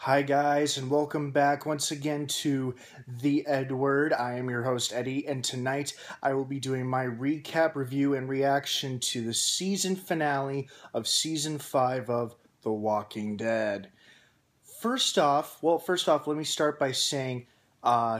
Hi, guys, and welcome back once again to The Edward. I am your host, Eddie, and tonight I will be doing my recap, review, and reaction to the season finale of Season 5 of The Walking Dead. First off, let me start by saying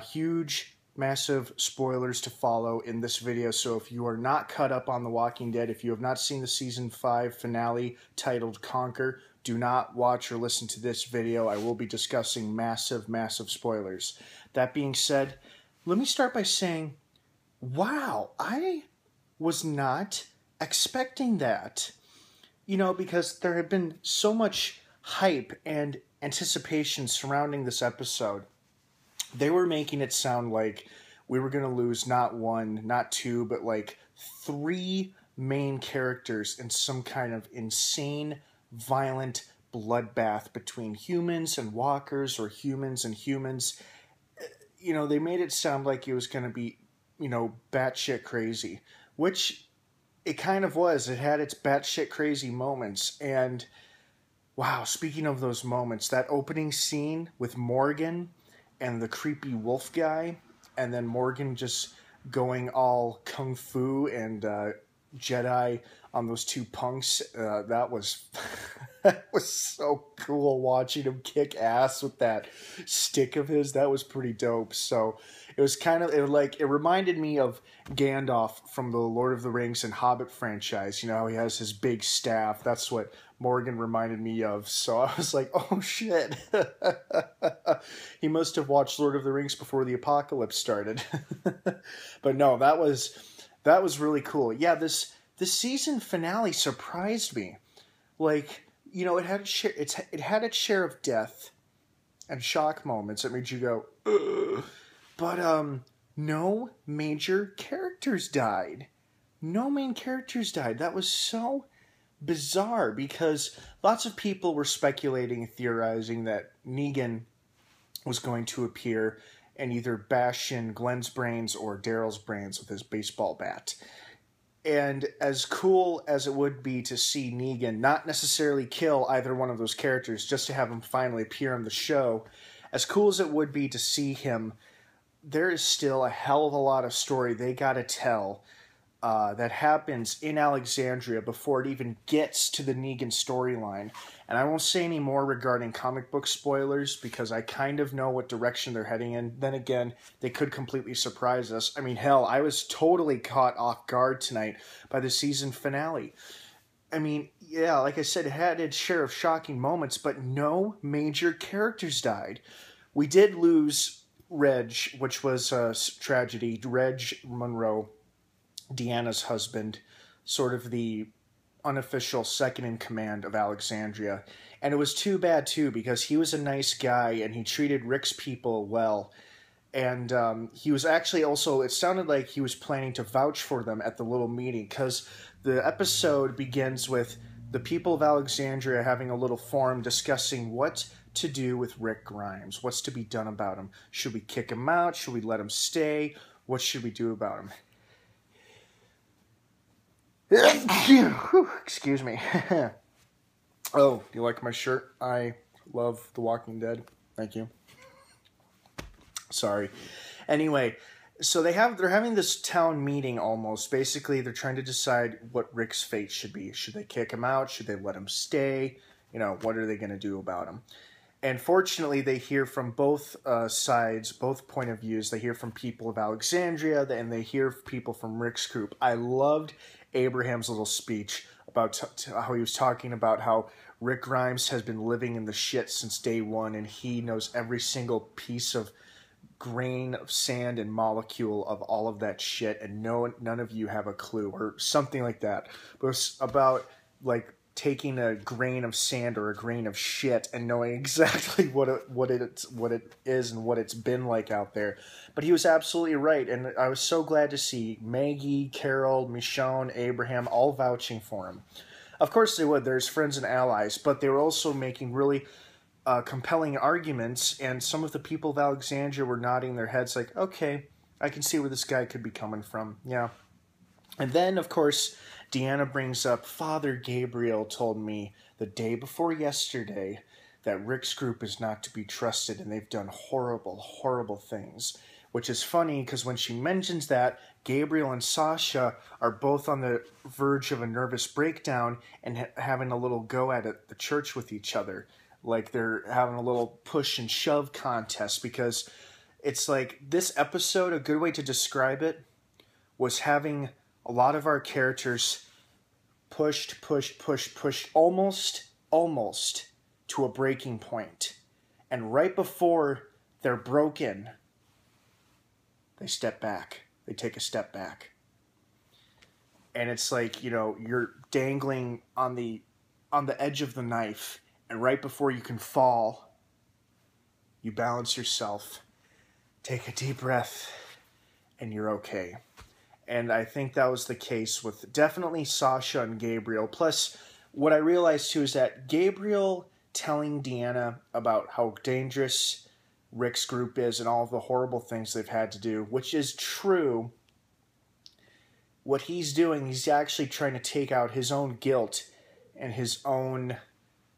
huge, massive spoilers to follow in this video. So if you are not caught up on The Walking Dead, if you have not seen the Season 5 finale titled Conquer, do not watch or listen to this video. I will be discussing massive, massive spoilers. That being said, let me start by saying, wow, I was not expecting that. You know, because there had been so much hype and anticipation surrounding this episode. They were making it sound like we were going to lose not one, not two, but like three main characters in some kind of insane, violent bloodbath between humans and walkers or humans and humans. You know, they made it sound like it was going to be, batshit crazy, which it kind of was. It had its batshit crazy moments. And wow, speaking of those moments, that opening scene with Morgan and the creepy wolf guy, and then Morgan just going all kung fu and Jedi on those two punks, that was that was so cool watching him kick ass with that stick of his. That was pretty dope. So it was it reminded me of Gandalf from the Lord of the Rings and Hobbit franchise. You know how he has his big staff. That's what Morgan reminded me of. So I was like, oh shit. He must have watched Lord of the Rings before the apocalypse started. But no, that was really cool. Yeah, this season finale surprised me. Like, it had its share of death and shock moments that made you go, ugh. But no major characters died. No main characters died. That was so bizarre because lots of people were speculating and theorizing that Negan was going to appear and either bash in Glenn's brains or Daryl's brains with his baseball bat. And as cool as it would be to see Negan not necessarily kill either one of those characters, just to have him finally appear on the show, as cool as it would be to see him, there is still a hell of a lot of story they gotta tell that happens in Alexandria before it even gets to the Negan storyline. And I won't say any more regarding comic book spoilers because I kind of know what direction they're heading in. Then again, they could completely surprise us. I mean, hell, I was totally caught off guard tonight by the season finale. I mean, yeah, like I said, it had its share of shocking moments, but no major characters died. We did lose Reg, which was a tragedy. Reg Monroe, Deanna's husband, sort of the unofficial second in command of Alexandria. And it was too bad, too, because he was a nice guy and he treated Rick's people well. And he was actually also, it sounded like he was planning to vouch for them at the little meeting, because the episode begins with the people of Alexandria having a little forum discussing what to do with Rick Grimes. What's to be done about him? Should we kick him out? Should we let him stay? What should we do about him? Excuse me. Oh, do you like my shirt? I love The Walking Dead. Thank you. Sorry. Anyway, so they're having this town meeting almost. Basically, they're trying to decide what Rick's fate should be. Should they kick him out? Should they let him stay? What are they going to do about him? And fortunately, they hear from both sides, both point of views. They hear from people of Alexandria, and they hear people from Rick's group. I loved Abraham's little speech about how he was talking about how Rick Grimes has been living in the shit since day one, and he knows every single piece of grain of sand and molecule of all of that shit, and none of you have a clue, or something like that. But it was about, like, taking a grain of sand or a grain of shit and knowing exactly what it is and what it's been like out there. But he was absolutely right, and I was so glad to see Maggie, Carol, Michonne, Abraham all vouching for him. Of course they would. There's friends and allies, but they were also making really compelling arguments, and some of the people of Alexandria were nodding their heads like, okay, I can see where this guy could be coming from. Yeah. And then, of course, Deanna brings up, Father Gabriel told me the day before yesterday that Rick's group is not to be trusted and they've done horrible, horrible things. Which is funny because when she mentions that, Gabriel and Sasha are both on the verge of a nervous breakdown and having a little go at it, the church with each other. Like they're having a little push and shove contest, because it's like this episode, a good way to describe it, was having a lot of our characters pushed, almost to a breaking point. And right before they're broken, they step back. They take a step back. And it's like, you know, you're dangling on the edge of the knife, and right before you can fall, you balance yourself, take a deep breath, and you're okay. And I think that was the case with definitely Sasha and Gabriel. Plus, what I realized too is that Gabriel telling Deanna about how dangerous Rick's group is and all of the horrible things they've had to do, which is true. What he's doing, he's actually trying to take out his own guilt and his own,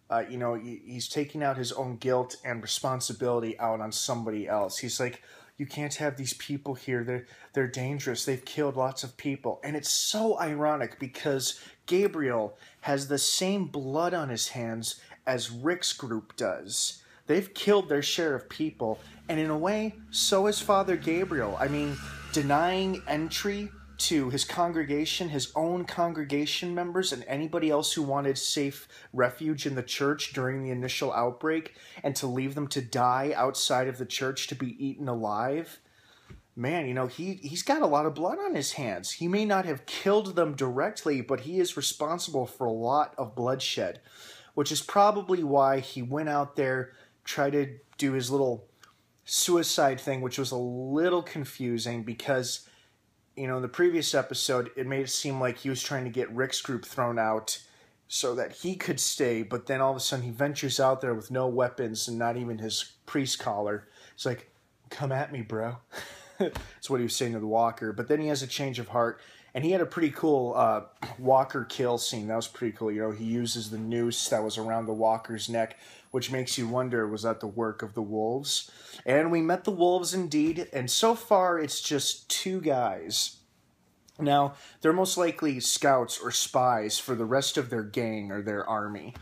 he's taking out his own guilt and responsibility out on somebody else. He's like, you can't have these people here. They're dangerous. They've killed lots of people. And it's so ironic because Gabriel has the same blood on his hands as Rick's group does. They've killed their share of people, and in a way, so has Father Gabriel. I mean, denying entry to his congregation, his own congregation members, and anybody else who wanted safe refuge in the church during the initial outbreak, and to leave them to die outside of the church to be eaten alive. Man, you know, he's got a lot of blood on his hands. He may not have killed them directly, but he is responsible for a lot of bloodshed, which is probably why he went out there, tried to do his little suicide thing, which was a little confusing because, you know, in the previous episode, it made it seem like he was trying to get Rick's group thrown out so that he could stay, but then all of a sudden he ventures out there with no weapons and not even his priest collar. It's like, come at me, bro. That's what he was saying to the walker. But then he has a change of heart, and he had a pretty cool walker kill scene. That was pretty cool. You know, he uses the noose that was around the walker's neck, which makes you wonder, was that the work of the wolves? And we met the wolves indeed, and so far it's just two guys. Now, they're most likely scouts or spies for the rest of their gang or their army.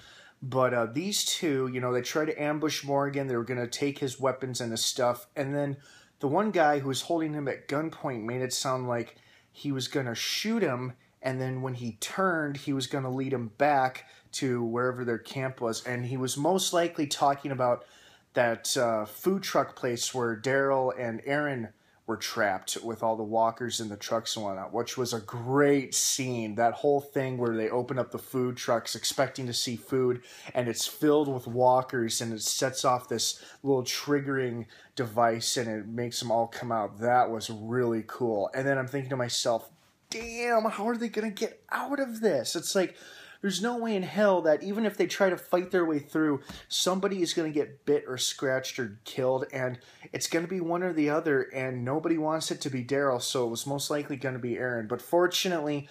But these two, you know, they try to ambush Morgan. They were going to take his weapons and his stuff. And then the one guy who was holding him at gunpoint made it sound like he was going to shoot him. And then when he turned, he was going to lead him back to wherever their camp was. And he was most likely talking about that food truck place where Daryl and Aaron were trapped with all the walkers in the trucks and whatnot, which was a great scene. That whole thing where they open up the food trucks expecting to see food, and it's filled with walkers, and it sets off this little triggering device, and it makes them all come out. That was really cool. And then I'm thinking to myself, damn, how are they going to get out of this? It's like, there's no way in hell that even if they try to fight their way through, somebody is going to get bit or scratched or killed, and it's going to be one or the other, and nobody wants it to be Daryl, so it was most likely going to be Aaron. But fortunately,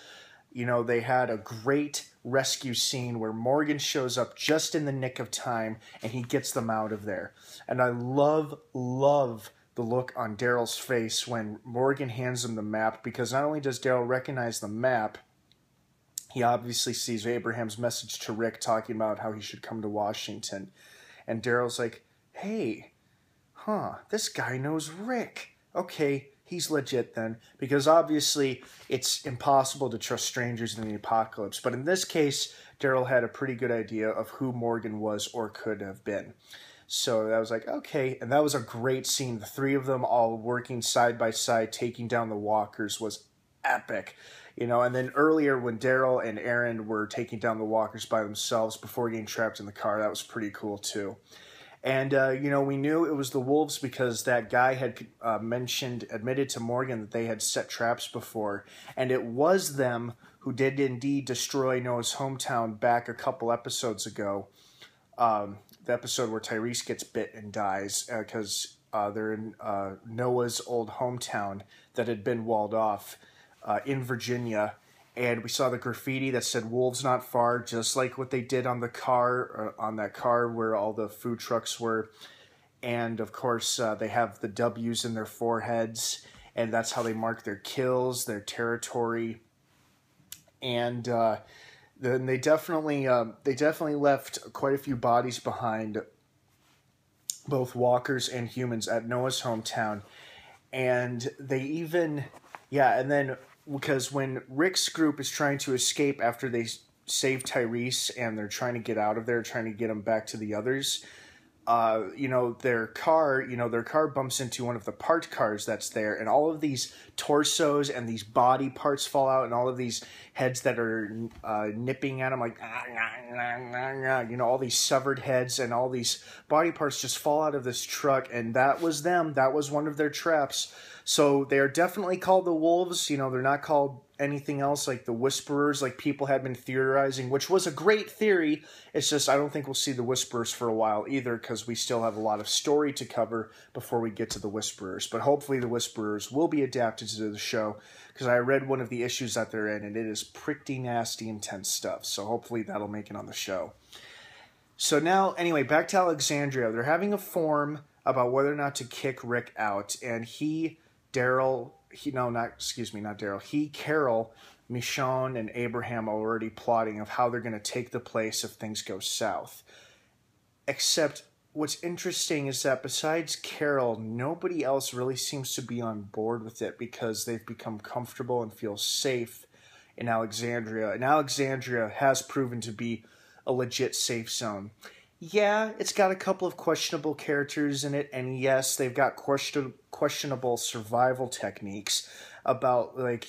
you know, they had a great rescue scene where Morgan shows up just in the nick of time, and he gets them out of there. And I love the look on Daryl's face when Morgan hands him the map, because not only does Daryl recognize the map, he obviously sees Abraham's message to Rick talking about how he should come to Washington. And Daryl's like, hey, this guy knows Rick. Okay, he's legit then. Because obviously it's impossible to trust strangers in the apocalypse. But in this case, Daryl had a pretty good idea of who Morgan was or could have been. So that was like, okay. And that was a great scene. The three of them all working side by side, taking down the walkers was epic. You know, and then earlier when Daryl and Aaron were taking down the walkers by themselves before getting trapped in the car, that was pretty cool too. And, you know, we knew it was the wolves because that guy had admitted to Morgan that they had set traps before. And it was them who did indeed destroy Noah's hometown back a couple episodes ago. The episode where Tyrese gets bit and dies because they're in Noah's old hometown that had been walled off in Virginia, and we saw the graffiti that said "Wolves Not Far," just like what they did on the car, on that car where all the food trucks were. And of course, they have the W's in their foreheads, and that's how they mark their kills, their territory. And then they definitely left quite a few bodies behind, both walkers and humans, at Noah's hometown. And they even, yeah, and then because when Rick's group is trying to escape after they save Tyrese and they're trying to get out of there, trying to get him back to the others, their car bumps into one of the parked cars that's there, and all of these torsos and these body parts fall out, and all of these heads that are nipping at them, like, all these severed heads and all these body parts just fall out of this truck, and that was them. That was one of their traps. So they are definitely called the Wolves. They're not called anything else like the Whisperers, like people had been theorizing, which was a great theory. It's just I don't think we'll see the Whisperers for a while either, because we still have a lot of story to cover before we get to the Whisperers. But hopefully the Whisperers will be adapted to the show, because I read one of the issues that they're in, and it is pretty nasty, intense stuff. So hopefully that'll make it on the show. So now, anyway, back to Alexandria. They're having a forum about whether or not to kick Rick out, and Carol, Michonne, and Abraham are already plotting of how they're going to take the place if things go south. Except what's interesting is that besides Carol, nobody else really seems to be on board with it, because they've become comfortable and feel safe in Alexandria. And Alexandria has proven to be a legit safe zone. Yeah, it's got a couple of questionable characters in it, and yes, they've got questionable survival techniques about, like,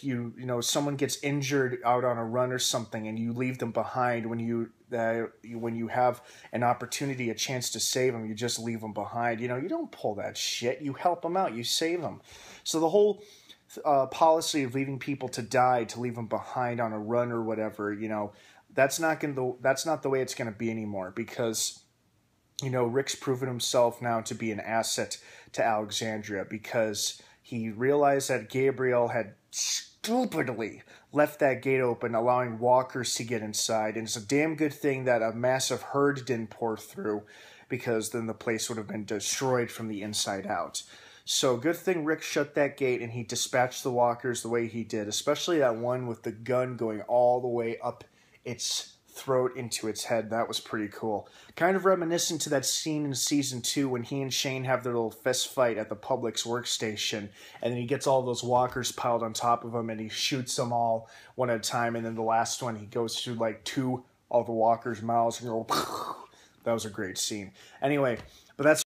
someone gets injured out on a run or something, and you leave them behind when you have an opportunity, a chance to save them, you just leave them behind. You don't pull that shit. You help them out. You save them. So the whole policy of leaving people to die, to leave them behind on a run or whatever, that's not the way it's going to be anymore, because Rick's proven himself now to be an asset to Alexandria, because he realized that Gabriel had stupidly left that gate open, allowing walkers to get inside. And it's a damn good thing that a massive herd didn't pour through, because then the place would have been destroyed from the inside out. So good thing Rick shut that gate and he dispatched the walkers the way he did, especially that one with the gun going all the way up its throat into its head. That was pretty cool. Kind of reminiscent to that scene in season 2 when he and Shane have their little fist fight at the Publix workstation, and then he gets all those walkers piled on top of him and he shoots them all one at a time, and then the last one he goes through like all the walkers' mouths and go. That was a great scene. Anyway, but that's